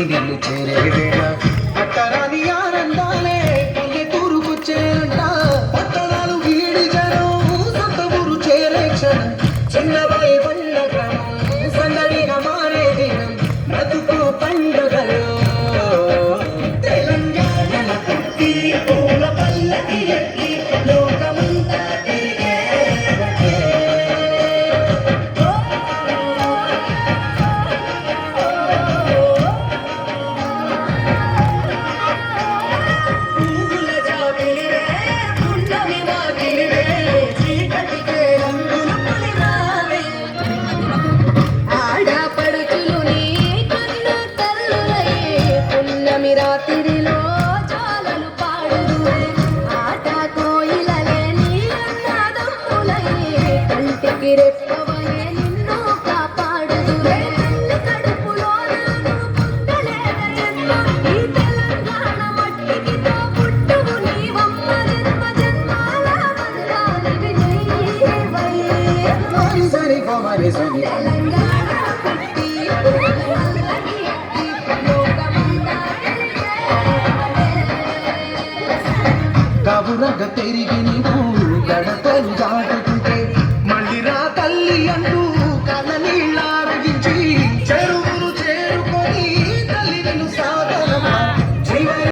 నిన్ను చేరే వేళ పట్టరాని ఆనందాలే పల్లెటూరుకొచ్చేనంట పట్టణాలు వీడి జనం సొంత ఊరు చేరే క్షణం చిన్నబాయి బండ గ్రామం సందడిగా మారే దినం బ్రతుకు పండుగలో తెలంగాణ పుట్టి పూల పల్లకి ఎక్కి లోకమంతా తిరిగే పువ్వుల జాబిలివే పున్నమి వాకిలివే చీకటికే రంగులు పులిమావే ఆడపడుచులు నీ కన్న తల్లులయ్యే పున్నమి రాత్రిలో జాలలు పాడుదురే ఆట కోయిలలే నీ అన్నదమ్ములయ్యే కంటికి రెప్పవలే నిన్ను కాపాడుదురే తల్లి కడుపులోన నువ్వు పొందలేద జన్మ ఈ తెలంగాణ మట్టికి తో పుట్టువు నీవమ్మ జన్మ జన్మాల బంధానివి నీవై సరి కోమరి సరి తెలంగాణ పుట్టి పూల పల్లకి ఎక్కి లోకమంతా తిరిగే కబురగ తిరిగి నీవు గడపలు దాటు